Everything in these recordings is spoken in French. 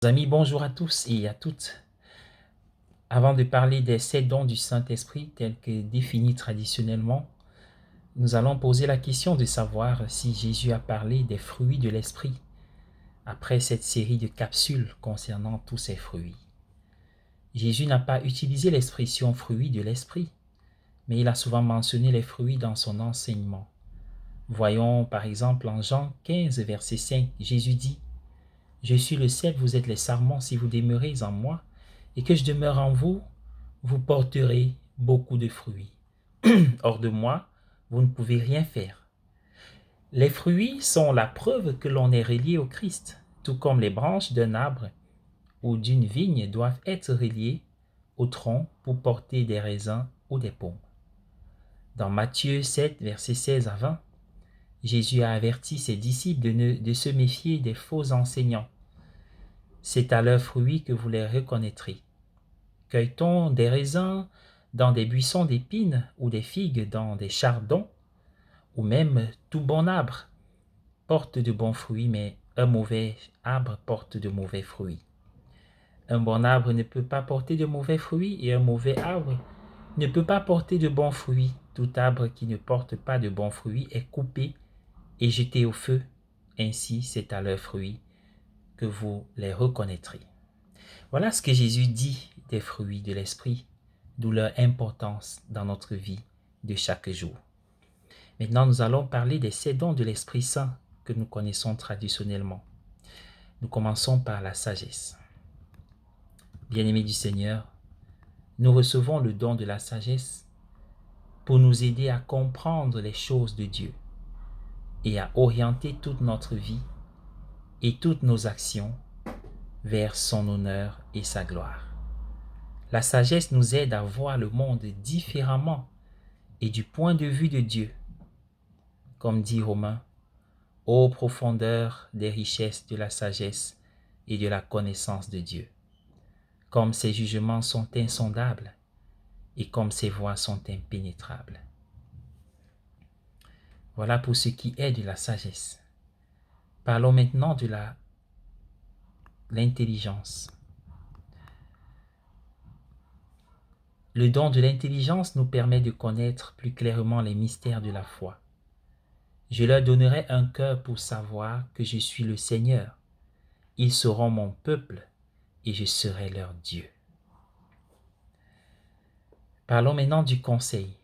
Amis, bonjour à tous et à toutes. Avant de parler des 7 dons du Saint-Esprit tels que définis traditionnellement, nous allons poser la question de savoir si Jésus a parlé des fruits de l'Esprit après cette série de capsules concernant tous ces fruits. Jésus n'a pas utilisé l'expression fruits de l'Esprit, mais il a souvent mentionné les fruits dans son enseignement. Voyons par exemple en Jean 15, verset 5, Jésus dit « Je suis le cep, vous êtes les sarments, si vous demeurez en moi, et que je demeure en vous, vous porterez beaucoup de fruits. Hors de moi, vous ne pouvez rien faire. » Les fruits sont la preuve que l'on est relié au Christ, tout comme les branches d'un arbre ou d'une vigne doivent être reliées au tronc pour porter des raisins ou des pommes. Dans Matthieu 7, versets 16 à 20, Jésus a averti ses disciples de se méfier des faux enseignants. C'est à leurs fruits que vous les reconnaîtrez. Cueille-t-on des raisins dans des buissons d'épines ou des figues dans des chardons? Ou même tout bon arbre porte de bons fruits, mais un mauvais arbre porte de mauvais fruits. Un bon arbre ne peut pas porter de mauvais fruits et un mauvais arbre ne peut pas porter de bons fruits. Tout arbre qui ne porte pas de bons fruits est coupé et jeté au feu. Ainsi, c'est à leurs fruits que vous les reconnaîtrez. Voilà ce que Jésus dit des fruits de l'esprit, d'où leur importance dans notre vie de chaque jour. Maintenant, nous allons parler des 7 dons de l'Esprit Saint que nous connaissons traditionnellement. Nous commençons par la sagesse. Bien-aimés du Seigneur, nous recevons le don de la sagesse pour nous aider à comprendre les choses de Dieu et à orienter toute notre vie et toutes nos actions vers son honneur et sa gloire. La sagesse nous aide à voir le monde différemment et du point de vue de Dieu. Comme dit Romain, « Ô profondeur des richesses de la sagesse et de la connaissance de Dieu, comme ses jugements sont insondables et comme ses voies sont impénétrables. » Voilà pour ce qui est de la sagesse. Parlons maintenant de l'intelligence. Le don de l'intelligence nous permet de connaître plus clairement les mystères de la foi. Je leur donnerai un cœur pour savoir que je suis le Seigneur. Ils seront mon peuple et je serai leur Dieu. Parlons maintenant du conseil.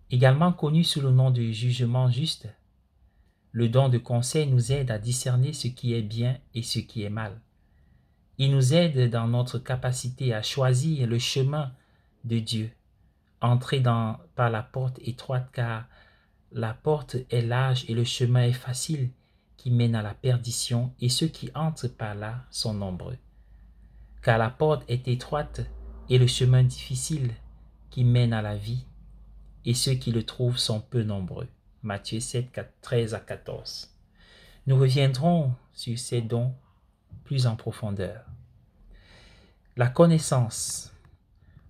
Également connu sous le nom de jugement juste, le don de conseil nous aide à discerner ce qui est bien et ce qui est mal. Il nous aide dans notre capacité à choisir le chemin de Dieu. Entrer par la porte étroite car la porte est large et le chemin est facile qui mène à la perdition et ceux qui entrent par là sont nombreux. Car la porte est étroite et le chemin difficile qui mène à la vie et ceux qui le trouvent sont peu nombreux. Matthieu 7, 13 à 14. Nous reviendrons sur ces dons plus en profondeur. La connaissance.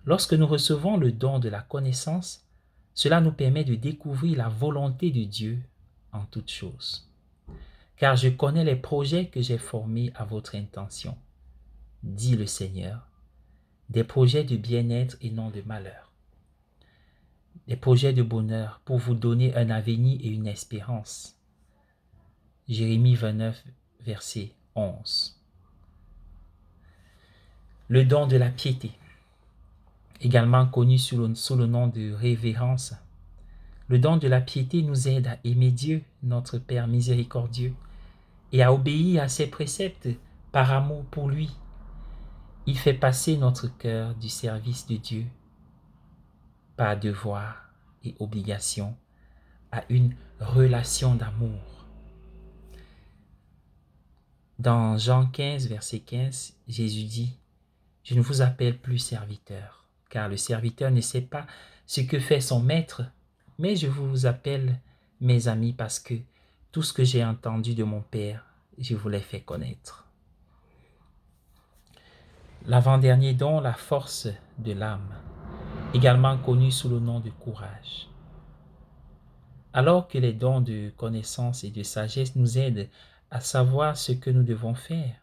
Lorsque nous recevons le don de la connaissance, cela nous permet de découvrir la volonté de Dieu en toutes choses. Car je connais les projets que j'ai formés à votre intention, dit le Seigneur, des projets de bien-être et non de malheur, des projets de bonheur pour vous donner un avenir et une espérance. Jérémie 29, verset 11. Le don de la piété, également connu sous le nom de révérence. Le don de la piété nous aide à aimer Dieu, notre Père miséricordieux, et à obéir à ses préceptes par amour pour lui. Il fait passer notre cœur du service de Dieu par devoir et obligation à une relation d'amour. Dans Jean 15, verset 15, Jésus dit « Je ne vous appelle plus serviteur, car le serviteur ne sait pas ce que fait son maître, mais je vous appelle mes amis parce que tout ce que j'ai entendu de mon Père, je vous l'ai fait connaître. » L'avant-dernier don, la force de l'âme, également connu sous le nom de courage. Alors que les dons de connaissance et de sagesse nous aident à savoir ce que nous devons faire,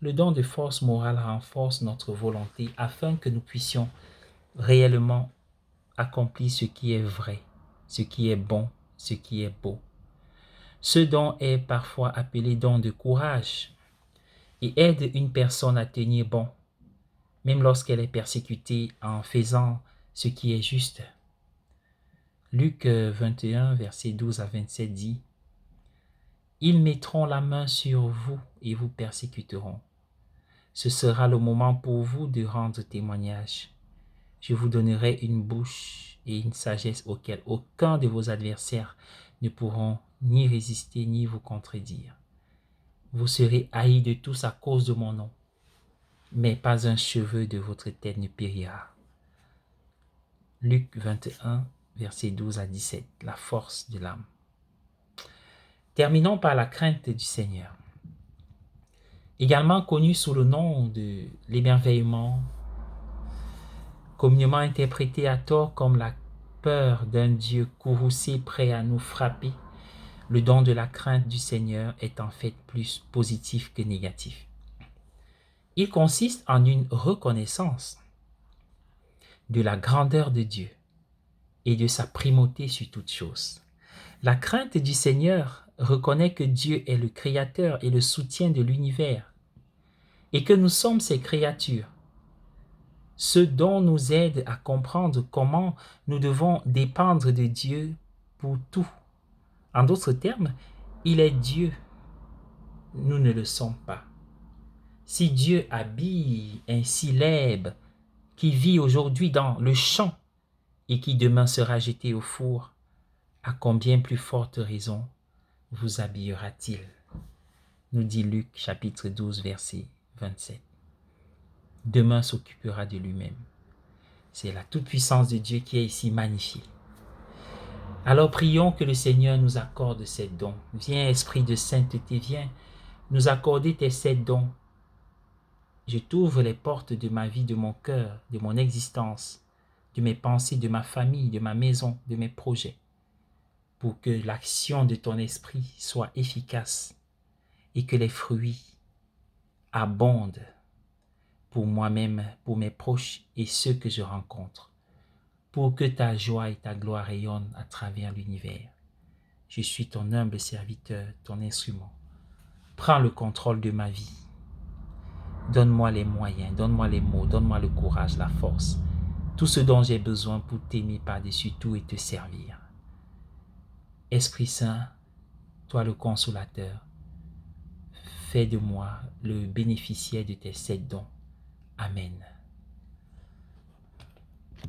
Le don de force morale renforce notre volonté afin que nous puissions réellement accomplir ce qui est vrai, ce qui est bon, ce qui est beau. Ce don est parfois appelé don de courage et aide une personne à tenir bon, même lorsqu'elle est persécutée en faisant ce qui est juste. Luc 21, verset 12 à 27 dit « Ils mettront la main sur vous et vous persécuteront. Ce sera le moment pour vous de rendre témoignage. Je vous donnerai une bouche et une sagesse auxquelles aucun de vos adversaires ne pourront ni résister ni vous contredire. Vous serez haïs de tous à cause de mon nom, mais pas un cheveu de votre tête ne périra. » Luc 21, versets 12 à 17, la force de l'âme. Terminons par la crainte du Seigneur. Également connu sous le nom de l'émerveillement, communément interprété à tort comme la peur d'un Dieu courroucé prêt à nous frapper, le don de la crainte du Seigneur est en fait plus positif que négatif. Il consiste en une reconnaissance de la grandeur de Dieu et de sa primauté sur toute chose. La crainte du Seigneur reconnaît que Dieu est le Créateur et le soutien de l'univers et que nous sommes ses créatures. Ce don nous aide à comprendre comment nous devons dépendre de Dieu pour tout. En d'autres termes, il est Dieu, nous ne le sommes pas. Si Dieu habille ainsi l'herbe qui vit aujourd'hui dans le champ et qui demain sera jetée au four, à combien plus forte raison vous habillera-t-il? Nous dit Luc chapitre 12 verset 27. Demain s'occupera de lui-même. C'est la toute-puissance de Dieu qui est ici magnifiée. Alors prions que le Seigneur nous accorde ces dons. Viens, Esprit de sainteté, viens nous accorder tes 7 dons. Je t'ouvre les portes de ma vie, de mon cœur, de mon existence, de mes pensées, de ma famille, de ma maison, de mes projets, pour que l'action de ton esprit soit efficace et que les fruits abondent pour moi-même, pour mes proches et ceux que je rencontre, pour que ta joie et ta gloire rayonnent à travers l'univers. Je suis ton humble serviteur, ton instrument. Prends le contrôle de ma vie. Donne-moi les moyens, donne-moi les mots, donne-moi le courage, la force, tout ce dont j'ai besoin pour t'aimer par-dessus tout et te servir. Esprit Saint, toi le consolateur, fais de moi le bénéficiaire de tes 7 dons. Amen.